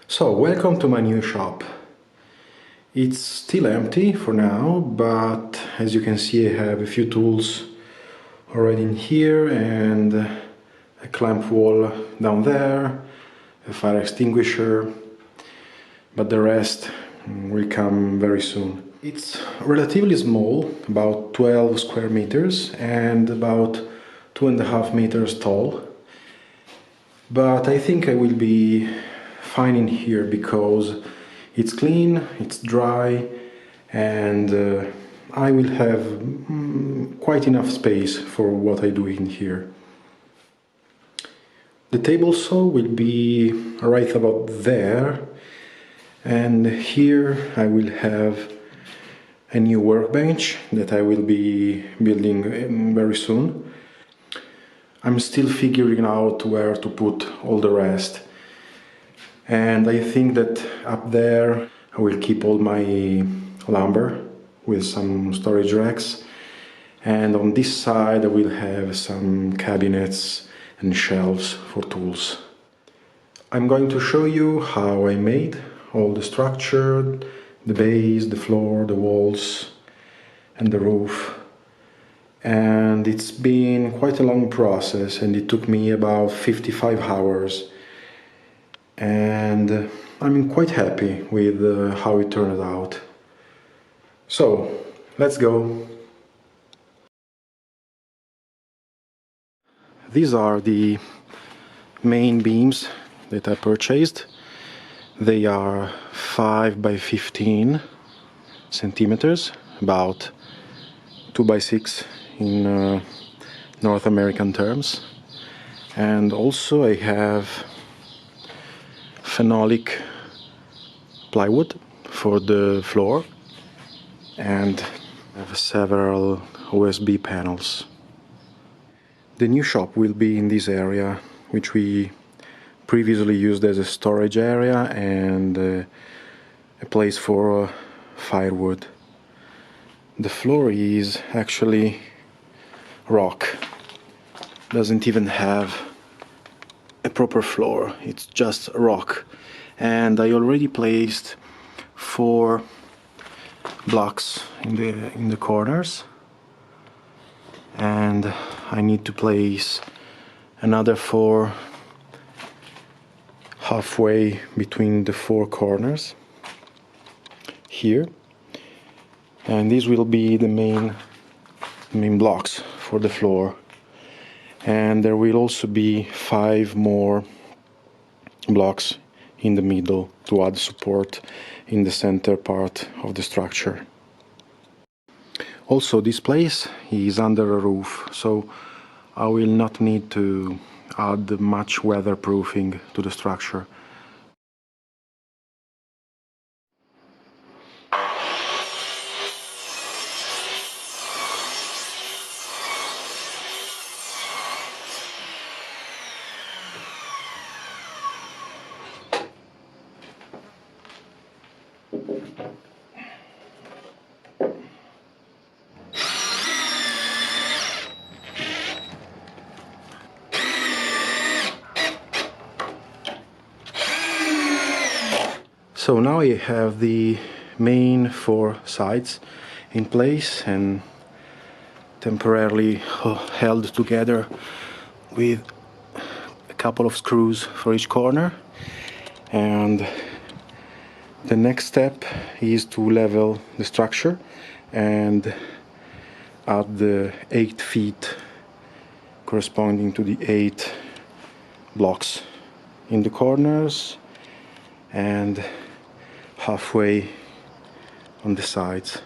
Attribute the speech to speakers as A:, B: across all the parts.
A: So, welcome to my new shop. It's still empty for now, but as you can see I have a few tools already in here and a clamp wall down there, a fire extinguisher, but the rest will come very soon. It's relatively small, about 12 square meters and about 2.5 meters tall, but I think I will be fine in here because it's clean, it's dry, and I will have quite enough space for what I do in here. The table saw will be right about there, and here I will have a new workbench that I will be building very soon. I'm still figuring out where to put all the rest. And I think that up there I will keep all my lumber with some storage racks, and on this side I will have some cabinets and shelves for tools. I'm going to show you how I made all the structure, the base, the floor, the walls and the roof. And it's been quite a long process, and it took me about 55 hours. And I'm quite happy with how it turned out. So, let's go. These are the main beams that I purchased. They are 5 by 15 centimeters, about 2 by 6 in North American terms. And also I have phenolic plywood for the floor, and I have several OSB panels. The new shop will be in this area, which we previously used as a storage area and a place for firewood. The floor is actually rock, doesn't even have a proper floor, it's just rock. And I already placed 4 blocks in the corners, and I need to place another 4 halfway between the 4 corners here, and these will be the main blocks for the floor. And there will also be 5 more blocks in the middle to add support in the center part of the structure. Also, this place is under a roof, so I will not need to add much weatherproofing to the structure. So now I have the main 4 sides in place and temporarily held together with a couple of screws for each corner. And the next step is to level the structure and add the 8 feet corresponding to the 8 blocks in the corners and halfway on the sides.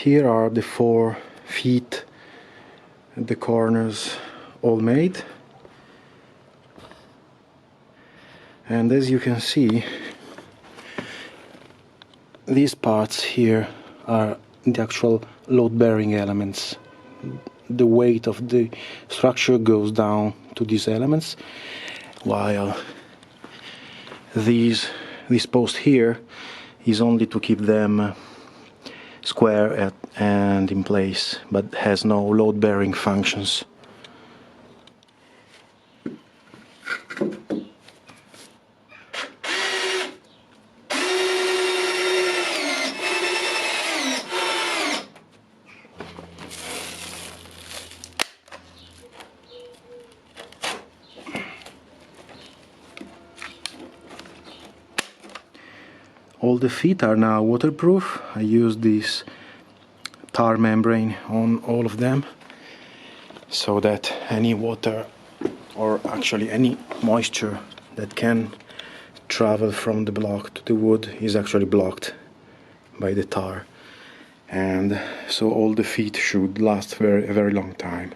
A: here are the 4 feet at the corners, all made. And as you can see, these parts here are the actual load-bearing elements. The weight of the structure goes down to these elements, while this post here is only to keep them square and in place, but has no load-bearing functions. All the feet are now waterproof. I use this tar membrane on all of them so that any water, or actually any moisture that can travel from the block to the wood, is actually blocked by the tar. And so all the feet should last a very long time.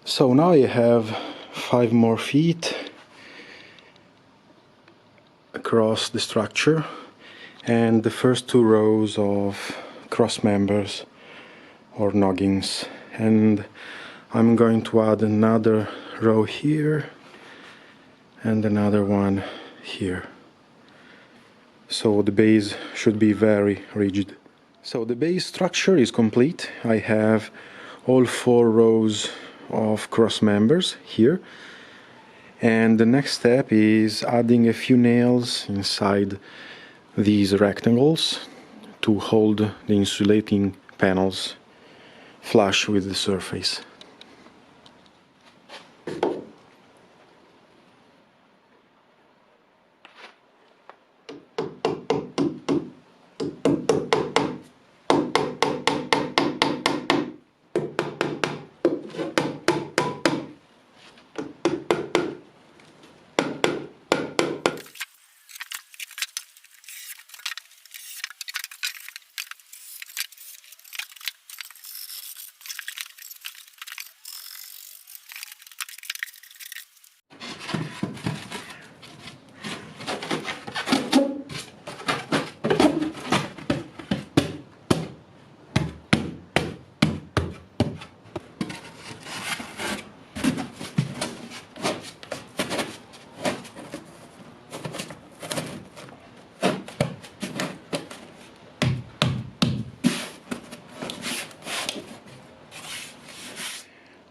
A: So now you have 5 more feet across the structure, and the first 2 rows of cross members or noggings, and I'm going to add another row here and another one here, so the base should be very rigid. So the base structure is complete. I have all 4 rows of cross members here, and the next step is adding a few nails inside these rectangles to hold the insulating panels flush with the surface.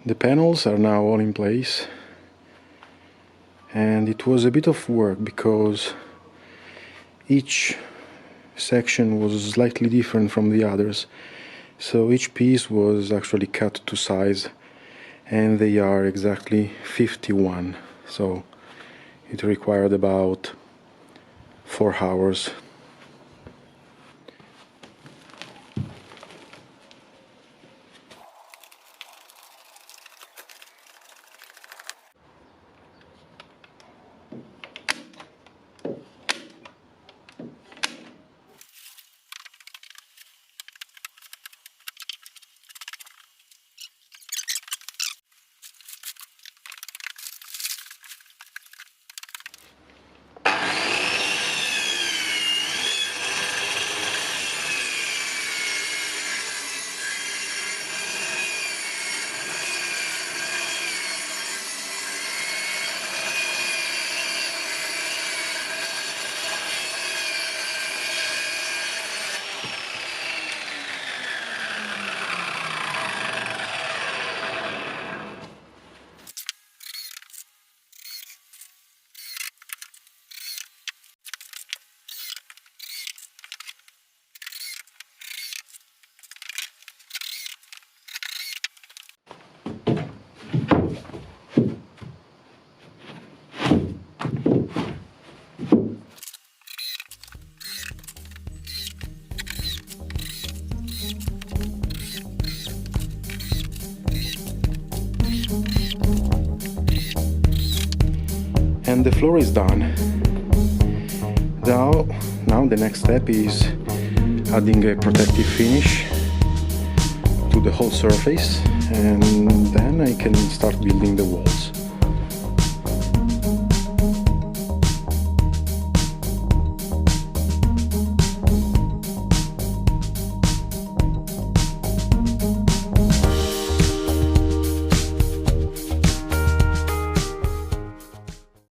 A: The panels are now all in place, and it was a bit of work because each section was slightly different from the others, so each piece was actually cut to size, and they are exactly 51, so it required about 4 hours. And the floor is done. Now the next step is adding a protective finish to the whole surface, and then I can start building the walls.